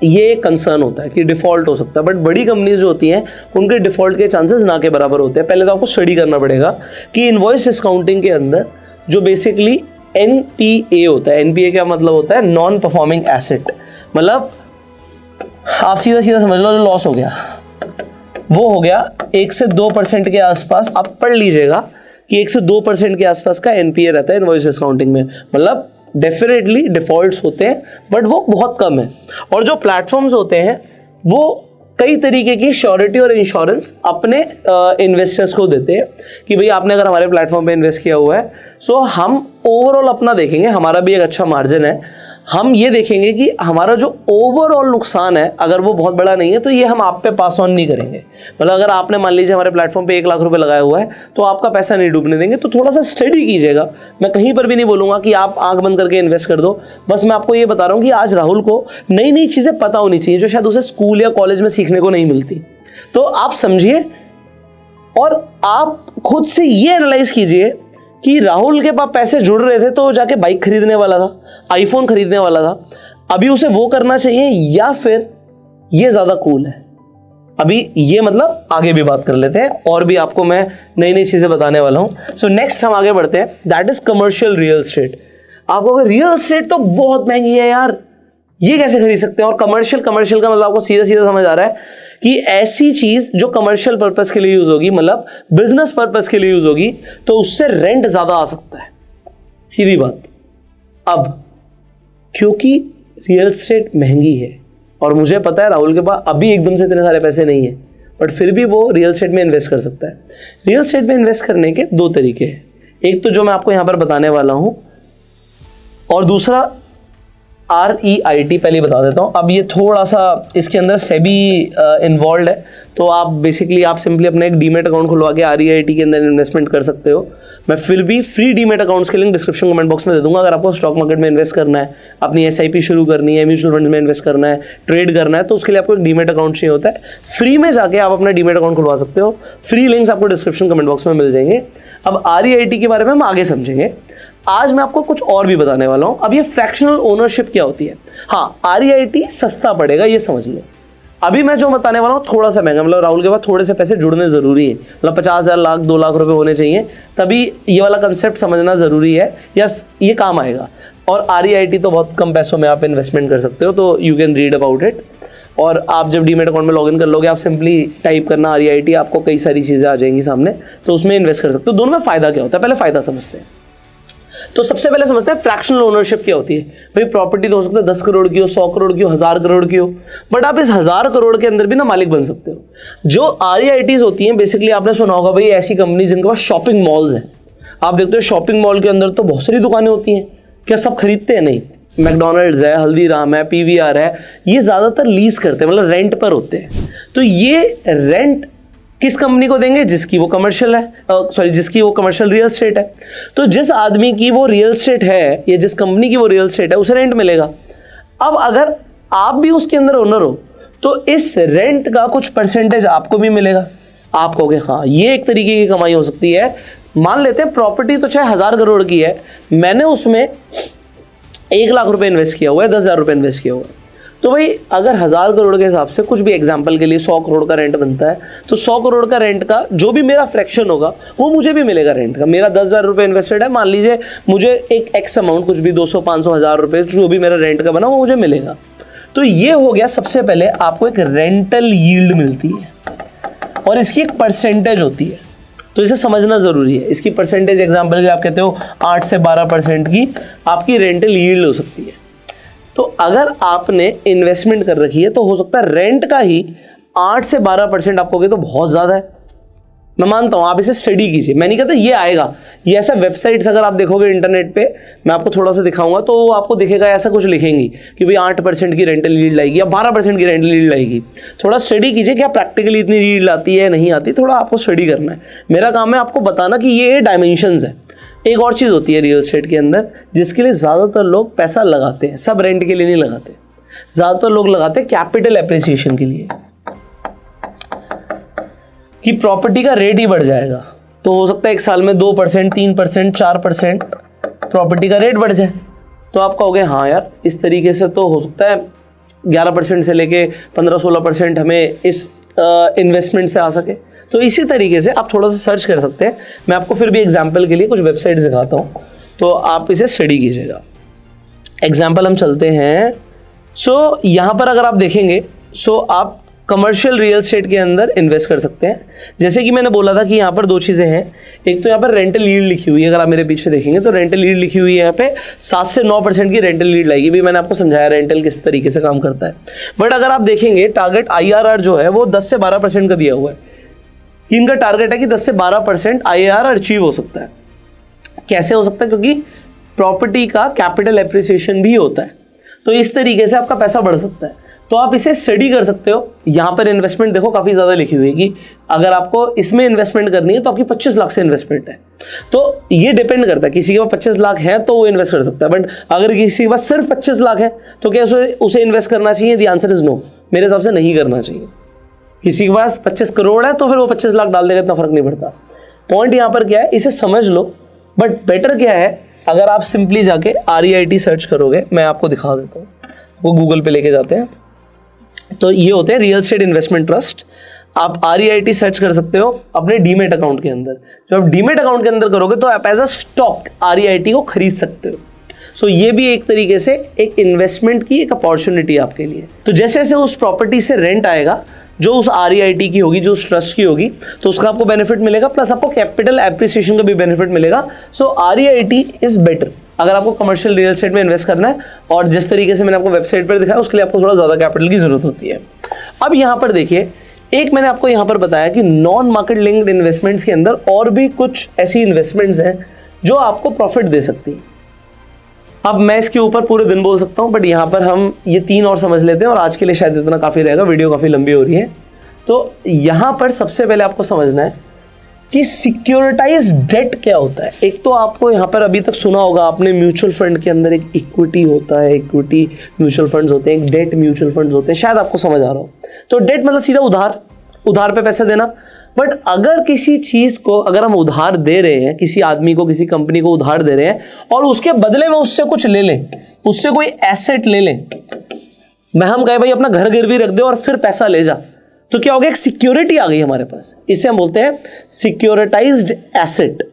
ये एक कंसर्न होता है कि डिफॉल्ट हो सकता है, बट बड़ी कंपनीज जो होती हैं उनके डिफॉल्ट के चांसेस ना के बराबर होते हैं। पहले तो आपको स्टडी करना पड़ेगा कि इनवॉइस डिस्काउंटिंग के अंदर जो बेसिकली NPA होता है, NPA क्या मतलब होता है, नॉन परफॉर्मिंग एसेट, मतलब आप सीधा सीधा समझ लो लॉस हो गया, वो हो गया 1 से 2% के आसपास। आप पढ़ लीजिएगा कि 1 से 2% के आसपास का NPA रहता है इनवॉइस डिस्काउंटिंग में। मतलब डेफिनेटली डिफॉल्ट्स होते हैं बट वो बहुत कम है। और जो प्लेटफॉर्म्स होते हैं वो कई तरीके की श्योरिटी और इंश्योरेंस अपने इन्वेस्टर्स को देते हैं कि भाई आपने अगर हमारे प्लेटफॉर्म पे इन्वेस्ट किया हुआ है, सो हम ओवरऑल अपना देखेंगे, हमारा भी एक अच्छा मार्जिन है, हम ये देखेंगे कि हमारा जो ओवरऑल नुकसान है अगर वो बहुत बड़ा नहीं है तो ये हम आप पे पास ऑन नहीं करेंगे। मतलब अगर आपने मान लीजिए हमारे प्लेटफॉर्म पे 1 लाख रुपए लगाया हुआ है तो आपका पैसा नहीं डूबने देंगे। तो थोड़ा सा स्टडी कीजिएगा। मैं कहीं पर भी नहीं बोलूँगा कि आप आंख बंद करके इन्वेस्ट कर दो, बस मैं आपको ये बता रहा हूँ कि आज राहुल को नई नई चीज़ें पता होनी चाहिए जो शायद उसे स्कूल या कॉलेज में सीखने को नहीं मिलती। तो आप समझिए और आप खुद से ये एनालाइज कीजिए कि राहुल के पास पैसे जुड़ रहे थे तो जाके बाइक खरीदने वाला था, आईफोन खरीदने वाला था, अभी उसे वो करना चाहिए या फिर ये ज़्यादा कूल है। अभी ये मतलब आगे भी बात कर लेते हैं और भी आपको मैं नई नई चीज़ें बताने वाला हूँ। सो नेक्स्ट हम आगे बढ़ते हैं, that is commercial real estate. आपको रियल एस्टेट तो बहुत महंगी है यार, ये कैसे खरीद सकते हैं। और कमर्शियल का मतलब आपको सीधा सीधा समझ आ रहा है कि ऐसी चीज जो कमर्शियल पर्पस के लिए यूज होगी, मतलब बिजनेस पर्पस के लिए यूज होगी, तो उससे रेंट ज्यादा आ सकता है, सीधी बात। अब क्योंकि रियल एस्टेट महंगी है और मुझे पता है राहुल के पास अभी एकदम से इतने सारे पैसे नहीं है, बट फिर भी वो रियल एस्टेट में इन्वेस्ट कर सकता है। रियल एस्टेट में इन्वेस्ट करने के 2 तरीके हैं, एक तो जो मैं आपको यहां पर बताने वाला हूं और दूसरा REIT पहले बता देता हूँ। अब ये थोड़ा सा इसके अंदर सेबी इन्वॉल्व है, तो आप बेसिकली आप सिंपली अपना एक डीमेट अकाउंट खुलवा के REIT के अंदर इन्वेस्टमेंट कर सकते हो। मैं फिर भी फ्री डीमेट अकाउंट्स के लिंक डिस्क्रिप्शन कमेंट बॉक्स में दे दूंगा। अगर आपको स्टॉक मार्केट में इन्वेस्ट करना है, अपनी SIP शुरू करनी है, म्यूचुअल फंड में इन्वेस्ट करना है, ट्रेड करना है, तो उसके लिए आपको एक डीमेट अकाउंट चाहिए होता है। फ्री में जाके आप अपना डीमेट अकाउंट खुलवा सकते हो। फ्री लिंक्स आपको डिस्क्रिप्शन कमेंट बॉक्स में मिल जाएंगे। अब REIT के बारे में हम आगे समझेंगे। आज मैं आपको कुछ और भी बताने वाला हूं। अब ये फ्रैक्शनल ओनरशिप क्या होती है। हाँ, REIT सस्ता पड़ेगा, ये समझ लो। अभी मैं जो बताने वाला हूँ थोड़ा सा महंगा, मतलब राहुल के पास थोड़े से पैसे जुड़ने जरूरी है, मतलब 50,000 लाख 2 लाख रुपए होने चाहिए, तभी ये वाला कंसेप्ट समझना जरूरी है, यस ये काम आएगा। और REIT तो बहुत कम पैसों में आप इन्वेस्टमेंट कर सकते हो, तो you can read about it. और आप जब डीमेट अकाउंट में लॉगिन कर लोगे, आप सिंपली टाइप करना REIT, आपको कई सारी चीज़ें आ जाएंगी सामने, तो उसमें इन्वेस्ट कर सकते हो। दोनों में फ़ायदा क्या होता है, पहले फ़ायदा समझते हैं। तो सबसे पहले समझते हैं फ्रैक्शनल ओनरशिप क्या होती है। भाई प्रॉपर्टी तो हो सकता है 10 करोड़ की हो, 100 करोड़ की हो, 1000 करोड़ की हो, बट आप इस 1000 करोड़ के अंदर भी ना मालिक बन सकते हो। जो REITs होती हैं, बेसिकली आपने सुना होगा भाई ऐसी कंपनी जिनके पास शॉपिंग मॉल्स हैं। आप देखते हो शॉपिंग मॉल के अंदर तो बहुत सारी दुकानें होती हैं, क्या सब खरीदते हैं? नहीं। मैकडॉनल्ड्स है, हल्दीराम है, PVR है, ये ज़्यादातर लीज करते हैं, मतलब रेंट पर होते हैं। तो ये रेंट किस कंपनी को देंगे? जिसकी वो कमर्शियल है, जिसकी वो कमर्शियल रियल एस्टेट है। तो जिस आदमी की वो रियल एस्टेट है या जिस कंपनी की वो रियल एस्टेट है, उसे रेंट मिलेगा। अब अगर आप भी उसके अंदर ओनर हो तो इस रेंट का कुछ परसेंटेज आपको भी मिलेगा। आप कहोगे हाँ ये एक तरीके की कमाई हो सकती है। मान लेते हैं प्रॉपर्टी तो चाहे 1000 करोड़ की है, मैंने उसमें 1 लाख रुपए इन्वेस्ट किया हुआ है, 10,000 रुपये इन्वेस्ट किया हुआ है, तो भाई अगर 1000 करोड़ के हिसाब से कुछ भी एग्जांपल के लिए 100 करोड़ का रेंट बनता है, तो 100 करोड़ का रेंट का जो भी मेरा फ्रैक्शन होगा वो मुझे भी मिलेगा रेंट का। मेरा 10,000 रुपये इन्वेस्टेड है, मान लीजिए मुझे एक एक्स अमाउंट, कुछ भी 200, 500, 1000 रुपये जो भी मेरा रेंट का बना वो मुझे मिलेगा। तो ये हो गया, सबसे पहले आपको एक रेंटल यील्ड मिलती है और इसकी एक परसेंटेज होती है, तो इसे समझना जरूरी है। इसकी परसेंटेज एग्जांपल के आप कहते हो 8 से 12% की आपकी रेंटल यील्ड हो सकती है। तो अगर आपने इन्वेस्टमेंट कर रखी है तो हो सकता है रेंट का ही 8 से 12% आपको कहे तो बहुत ज़्यादा है। मैं मानता हूँ, आप इसे स्टडी कीजिए, मैं नहीं कहता ये आएगा। ये ऐसा वेबसाइट्स अगर आप देखोगे इंटरनेट पे, मैं आपको थोड़ा सा दिखाऊंगा तो आपको दिखेगा ऐसा कुछ लिखेंगी कि भाई 8% की रेंटल यील्ड आएगी या 12% की रेंटल यील्ड आएगी। थोड़ा स्टडी कीजिए क्या प्रैक्टिकली इतनी यील्ड आती है नहीं आती, थोड़ा आपको स्टडी करना है। मेरा काम है आपको बताना कि ये डायमेंशंस है। एक और चीज़ होती है रियल एस्टेट के अंदर जिसके लिए ज़्यादातर लोग पैसा लगाते हैं, सब रेंट के लिए नहीं लगाते, ज़्यादातर लोग लगाते हैं कैपिटल एप्रिसिएशन के लिए, कि प्रॉपर्टी का रेट ही बढ़ जाएगा। तो हो सकता है एक साल में 2%, 3%, 4% प्रॉपर्टी का रेट बढ़ जाए, तो आप कहोगे हाँ यार इस तरीके से तो हो सकता है 11% से लेके 15-16% हमें इस इन्वेस्टमेंट से आ सके। तो इसी तरीके से आप थोड़ा सा सर्च कर सकते हैं। मैं आपको फिर भी एग्जाम्पल के लिए कुछ वेबसाइट दिखाता हूँ, तो आप इसे स्टडी कीजिएगा। एग्जाम्पल हम चलते हैं। सो यहाँ पर अगर आप देखेंगे, सो आप कमर्शियल रियल एस्टेट के अंदर इन्वेस्ट कर सकते हैं। जैसे कि मैंने बोला था कि यहाँ पर दो चीज़ें हैं, एक तो यहाँ पर रेंटल यील्ड लिखी हुई है, अगर आप मेरे पीछे देखेंगे तो रेंटल यील्ड लिखी हुई है यहाँ पे 7 से 9% की रेंटल यील्ड आएगी। भी मैंने आपको समझाया रेंटल किस तरीके से काम करता है। बट अगर आप देखेंगे टारगेट IRR जो है वो 10 से 12% का दिया हुआ है। इनका टारगेट है कि 10 से 12% IRR अचीव हो सकता है। कैसे हो सकता है? क्योंकि प्रॉपर्टी का कैपिटल एप्रिसिएशन भी होता है, तो इस तरीके से आपका पैसा बढ़ सकता है। तो आप इसे स्टडी कर सकते हो। यहाँ पर इन्वेस्टमेंट देखो काफ़ी ज़्यादा लिखी हुई है कि अगर आपको इसमें इन्वेस्टमेंट करनी है तो आपकी 25 लाख से इन्वेस्टमेंट है। तो ये डिपेंड करता है, किसी के पास 25 लाख है तो वो इन्वेस्ट कर सकता है, बट अगर किसी के पास सिर्फ 25 लाख है तो क्या उसे इन्वेस्ट करना चाहिए? द आंसर इज नो, मेरे हिसाब से नहीं करना चाहिए। किसी के पास 25 करोड़ है तो फिर वो 25 लाख डाल देगा, इतना फर्क नहीं पड़ता। पॉइंट यहाँ पर क्या है, इसे समझ लो। बट बेटर क्या है, अगर आप सिंपली जाके REIT सर्च करोगे, मैं आपको दिखा देता हूँ, वो गूगल पे लेके जाते हैं, तो ये होते हैं रियल एस्टेट इन्वेस्टमेंट ट्रस्ट। आप REIT सर्च कर सकते हो अपने डीमेट अकाउंट के अंदर। जब आप डीमेट अकाउंट के अंदर करोगे तो आप एज अ स्टॉक REIT को खरीद सकते हो। सो ये भी एक तरीके से एक इन्वेस्टमेंट की एक अपॉर्चुनिटी आपके लिए। तो जैसे जैसे उस प्रॉपर्टी से रेंट आएगा जो उस REIT की होगी, जो उस ट्रस्ट की होगी, तो उसका आपको बेनिफिट मिलेगा, प्लस आपको कैपिटल एप्रिसिएशन का भी बेनिफिट मिलेगा। सो REIT इज बेटर अगर आपको कमर्शियल रियल एस्टेट में इन्वेस्ट करना है। और जिस तरीके से मैंने आपको वेबसाइट पर दिखाया उसके लिए आपको थोड़ा ज़्यादा कैपिटल की जरूरत होती है। अब यहाँ पर देखिए, एक मैंने आपको यहाँ पर बताया कि नॉन मार्केट लिंक्ड इन्वेस्टमेंट्स के अंदर और भी कुछ ऐसी इन्वेस्टमेंट्स हैं जो आपको प्रॉफिट दे सकती हैं। अब मैं इसके ऊपर पूरे दिन बोल सकता हूँ, बट यहाँ पर हम ये 3 और समझ लेते हैं और आज के लिए शायद इतना काफ़ी रहेगा, वीडियो काफ़ी लंबी हो रही है। तो यहाँ पर सबसे पहले आपको समझना है कि सिक्योरिटाइज डेट क्या होता है। एक तो आपको यहाँ पर अभी तक सुना होगा आपने, म्यूचुअल फंड के अंदर एक इक्विटी होता है, इक्विटी म्यूचुअल फंड्स होते हैं, एक डेट म्यूचुअल फंड्स होते हैं, शायद आपको समझ आ रहा हो। तो डेट मतलब सीधा उधार पे पैसा देना। बट अगर किसी चीज़ को अगर हम उधार दे रहे हैं, किसी आदमी को, किसी कंपनी को उधार दे रहे हैं और उसके बदले में उससे कुछ ले लें, उससे कोई एसेट ले लें, मैं हम कहे भाई अपना घर गिरवी रख दे और फिर पैसा ले जा, तो क्या हो गया? एक सिक्योरिटी आ गई हमारे पास। इसे हम बोलते हैं सिक्योरिटाइज्ड एसेट।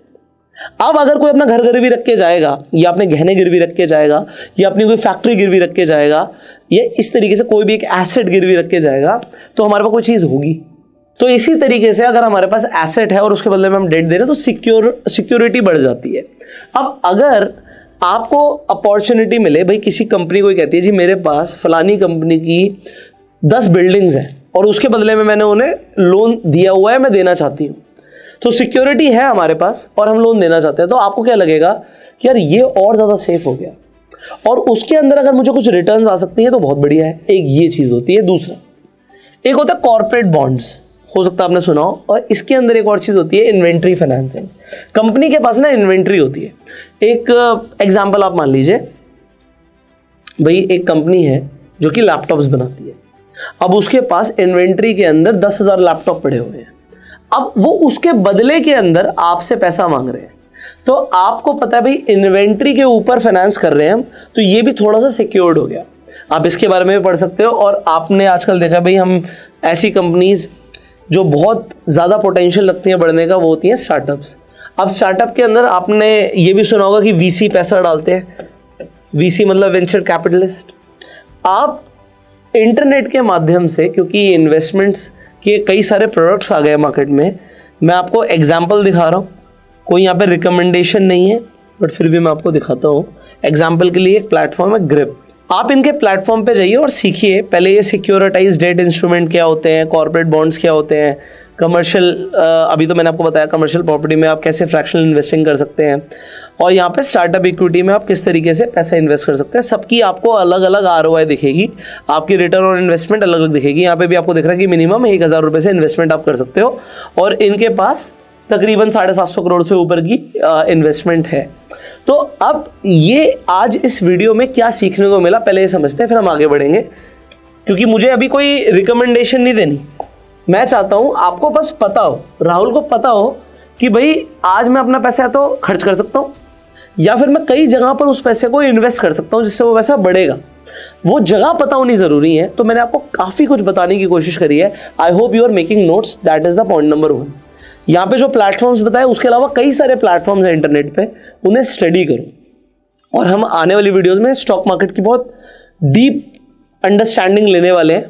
अब अगर कोई अपना घर गिरवी रख के जाएगा, या अपने गहने गिरवी रख के जाएगा, या अपनी कोई फैक्ट्री गिरवी रख के जाएगा, या इस तरीके से कोई भी एक एसेट गिरवी रख के जाएगा, तो हमारे पास कोई चीज़ होगी। तो इसी तरीके से अगर हमारे पास एसेट है और उसके बदले में हम डेट दे रहे हैं तो सिक्योरिटी बढ़ जाती है। अब अगर आपको अपॉर्चुनिटी मिले, भाई किसी कंपनी को कहती है जी मेरे पास फलानी कंपनी की 10 बिल्डिंग्स हैं और उसके बदले में मैंने उन्हें लोन दिया हुआ है, मैं देना चाहती हूँ, तो सिक्योरिटी है हमारे पास और हम लोन देना चाहते हैं, तो आपको क्या लगेगा कि यार ये और ज़्यादा सेफ हो गया और उसके अंदर अगर मुझे कुछ रिटर्न्स आ सकती हैं तो बहुत बढ़िया है। एक ये चीज़ होती है। दूसरा एक होता है कॉर्पोरेट बॉन्ड्स, हो सकता है आपने सुना हो। और इसके अंदर एक और चीज़ होती है इन्वेंट्री फाइनेंसिंग। कंपनी के पास ना इन्वेंट्री होती है। एक एग्जांपल आप मान लीजिए, भाई एक कंपनी है जो कि लैपटॉप्स बनाती है। अब उसके पास इन्वेंट्री के अंदर 10,000 लैपटॉप पड़े हुए हैं। अब वो उसके बदले के अंदर आपसे पैसा मांग रहे हैं, तो आपको पता है भाई इन्वेंट्री के ऊपर फाइनेंस कर रहे हैं हम, तो ये भी थोड़ा सा सिक्योर्ड हो गया। आप इसके बारे में भी पढ़ सकते हो। और आपने आजकल देखा भाई, हम ऐसी कंपनीज जो बहुत ज़्यादा पोटेंशियल लगती हैं बढ़ने का, वो होती हैं स्टार्टअप्स। अब स्टार्टअप के अंदर आपने ये भी सुना होगा कि VC पैसा डालते हैं। VC मतलब वेंचर कैपिटलिस्ट। आप इंटरनेट के माध्यम से, क्योंकि इन्वेस्टमेंट्स के कई सारे प्रोडक्ट्स आ गए मार्केट में, मैं आपको एग्जाम्पल दिखा रहा हूँ। कोई यहाँ पे रिकमेंडेशन नहीं है, बट फिर भी मैं आपको दिखाता हूँ। एग्जाम्पल के लिए एक प्लेटफॉर्म है ग्रिप। आप इनके प्लेटफॉर्म पे जाइए और सीखिए पहले ये सिक्योरिटाइज डेट इंस्ट्रूमेंट क्या होते हैं, कॉर्पोरेट बॉन्ड्स क्या होते हैं, कमर्शियल, अभी तो मैंने आपको बताया कमर्शियल प्रॉपर्टी में आप कैसे फ्रैक्शनल इन्वेस्टिंग कर सकते हैं, और यहाँ पे स्टार्टअप इक्विटी में आप किस तरीके से पैसा इन्वेस्ट कर सकते हैं। सबकी आपको अलग अलग ROI दिखेगी, आपकी रिटर्न ऑन इन्वेस्टमेंट अलग अलग दिखेगी। यहाँ पे भी आपको दिख रहा है कि मिनिमम 1000 रुपये से इन्वेस्टमेंट आप कर सकते हो, और इनके पास तकरीबन 750 करोड़ से ऊपर की इन्वेस्टमेंट है। तो अब ये आज इस वीडियो में क्या सीखने को मिला, पहले ये समझते हैं, फिर हम आगे बढ़ेंगे। क्योंकि मुझे अभी कोई रिकमेंडेशन नहीं देनी, मैं चाहता हूं आपको बस पता हो, राहुल को पता हो कि भाई आज मैं अपना पैसा तो खर्च कर सकता हूं, या फिर मैं कई जगह पर उस पैसे को इन्वेस्ट कर सकता हूं जिससे वो पैसा बढ़ेगा। वो जगह पता होनी जरूरी है। तो मैंने आपको काफी कुछ बताने की कोशिश करी है। I hope you are making notes, that is the point number 1। यहाँ पे जो प्लेटफॉर्म्स बताए, उसके अलावा कई सारे प्लेटफॉर्म्स हैं इंटरनेट पे, उन्हें स्टडी करो। और हम आने वाली वीडियोस में स्टॉक मार्केट की बहुत डीप अंडरस्टैंडिंग लेने वाले हैं।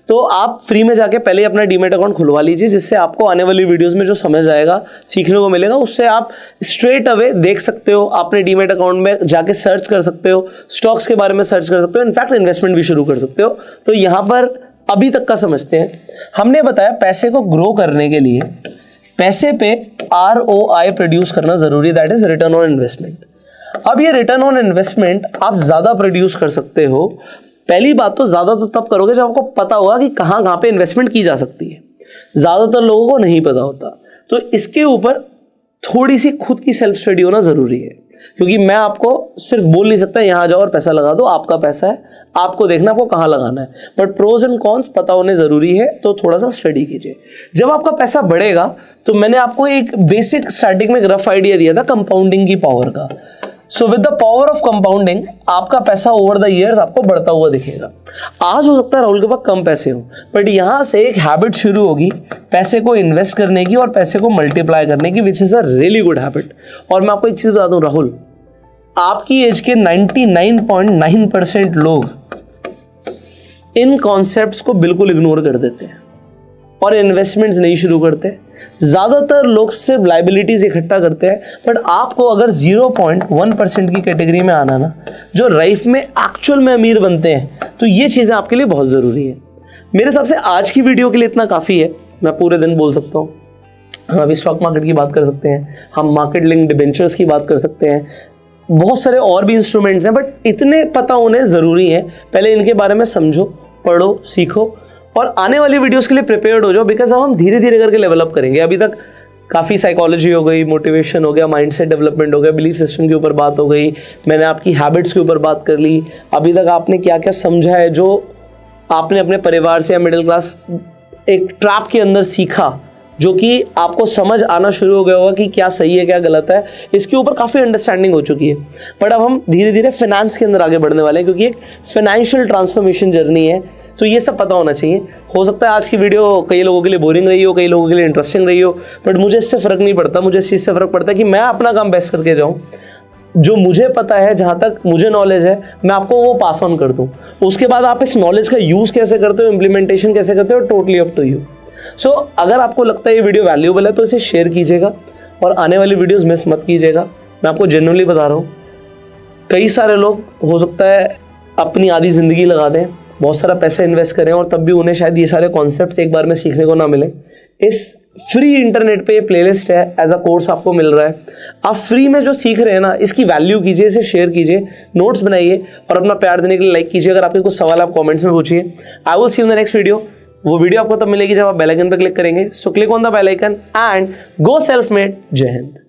तो आप फ्री में जाके पहले अपना डीमेट अकाउंट खुलवा लीजिए, जिससे आपको आने वाली वीडियोस में जो समझ आएगा, सीखने को मिलेगा, उससे आप स्ट्रेट अवे देख सकते हो। अपने डीमेट अकाउंट में जाके सर्च कर सकते हो, स्टॉक्स के बारे में सर्च कर सकते हो, इनफैक्ट इन्वेस्टमेंट भी शुरू कर सकते हो। तो यहाँ पर अभी तक का समझते हैं। हमने बताया पैसे को ग्रो करने के लिए पैसे पे ROI प्रोड्यूस करना जरूरी है, that is return on investment. अब ये रिटर्न ऑन इन्वेस्टमेंट आप ज्यादा प्रोड्यूस कर सकते हो। पहली बात तो ज्यादा तो तब करोगे जब आपको पता होगा कि कहाँ कहाँ पे इन्वेस्टमेंट की जा सकती है। ज्यादातर लोगों को नहीं पता होता, तो इसके ऊपर थोड़ी सी खुद की सेल्फ स्टडी होना जरूरी है। क्योंकि मैं आपको सिर्फ बोल नहीं सकता यहाँ जाओ और पैसा लगा दो, आपका पैसा है, आपको देखना आपको कहाँ लगाना है। बट प्रोज एंड कॉन्स पता होने जरूरी है, तो थोड़ा सा स्टडी कीजिए। जब आपका पैसा बढ़ेगा, तो मैंने आपको एक बेसिक स्टार्टिंग में एक रफ आइडिया दिया था कंपाउंडिंग की पावर का। So with the power of compounding आपका पैसा ओवर द ईयर्स आपको बढ़ता हुआ दिखेगा। आज हो सकता है राहुल के पास कम पैसे हो, बट यहाँ से एक हैबिट शुरू होगी पैसे को इन्वेस्ट करने की और पैसे को मल्टीप्लाई करने की, which is a really good habit. और मैं आपको एक चीज बता दूं राहुल, आपकी एज के 99.9% लोग इन कॉन्सेप्ट्स को बिल्कुल इग्नोर कर देते हैं और इन्वेस्टमेंट्स नहीं शुरू करते। ज्यादातर लोग सिर्फ लाइबिलिटीज इकट्ठा करते हैं। बट आपको अगर 0.1% की कैटेगरी में आना ना, जो लाइफ में एक्चुअल में अमीर बनते हैं, तो ये चीजें आपके लिए बहुत जरूरी है। मेरे हिसाब से आज की वीडियो के लिए इतना काफी है। मैं पूरे दिन बोल सकता हूँ। हम अभी स्टॉक मार्केट की बात कर सकते हैं, हम मार्केट लिंक डिबेंचर्स की बात कर सकते हैं, बहुत सारे और भी इंस्ट्रूमेंट्स हैं, बट इतने पता होने जरूरी हैं। पहले इनके बारे में समझो, पढ़ो, सीखो, और आने वाली वीडियोस के लिए प्रिपेयर्ड हो जाओ। बिकॉज अब हम धीरे धीरे करके लेवल अप करेंगे। अभी तक काफ़ी साइकोलॉजी हो गई, मोटिवेशन हो गया, माइंडसेट डेवलपमेंट हो गया, बिलीफ सिस्टम के ऊपर बात हो गई, मैंने आपकी हैबिट्स के ऊपर बात कर ली। अभी तक आपने क्या क्या समझा है, जो आपने अपने परिवार से या मिडिल क्लास एक ट्रैप के अंदर सीखा, जो कि आपको समझ आना शुरू हो गया होगा कि क्या सही है क्या गलत है, इसके ऊपर काफ़ी अंडरस्टैंडिंग हो चुकी है। बट अब हम धीरे धीरे फाइनेंस के अंदर आगे बढ़ने वाले हैं, क्योंकि एक फाइनेंशियल ट्रांसफॉर्मेशन जर्नी है। तो ये सब पता होना चाहिए। हो सकता है आज की वीडियो कई लोगों के लिए बोरिंग रही हो, कई लोगों के लिए इंटरेस्टिंग रही हो, बट मुझे इससे फ़र्क नहीं पड़ता। मुझे इस चीज़ से फ़र्क पड़ता है कि मैं अपना काम बेस्ट करके जाऊँ, जो मुझे पता है, जहाँ तक मुझे नॉलेज है, मैं आपको वो पास ऑन कर दूँ। उसके बाद आप इस नॉलेज का यूज़ कैसे करते हो, इम्प्लीमेंटेशन कैसे करते हो, टोटली अप टू यू। सो अगर आपको लगता है ये वीडियो वैल्यूएबल है, तो इसे शेयर कीजिएगा और आने वाली वीडियोस मिस मत कीजिएगा। मैं आपको जेन्युइनली बता रहा हूँ, कई सारे लोग हो सकता है अपनी आधी ज़िंदगी लगा दें, बहुत सारा पैसा इन्वेस्ट करें, और तब भी उन्हें शायद ये सारे कॉन्सेप्ट्स एक बार में सीखने को ना मिले। इस फ्री इंटरनेट पे ये प्लेलिस्ट है, एज अ कोर्स आपको मिल रहा है। आप फ्री में जो सीख रहे हैं ना, इसकी वैल्यू कीजिए, इसे शेयर कीजिए, नोट्स बनाइए, और अपना प्यार देने के लिए लाइक कीजिए। अगर आपके कुछ सवाल आप कमेंट्स में पूछिए। I will see you in the next video. वो वीडियो आपको तब मिलेगी जब आप बेल आइकन पर क्लिक करेंगे। So click on the bell icon and go self made. जय हिंद।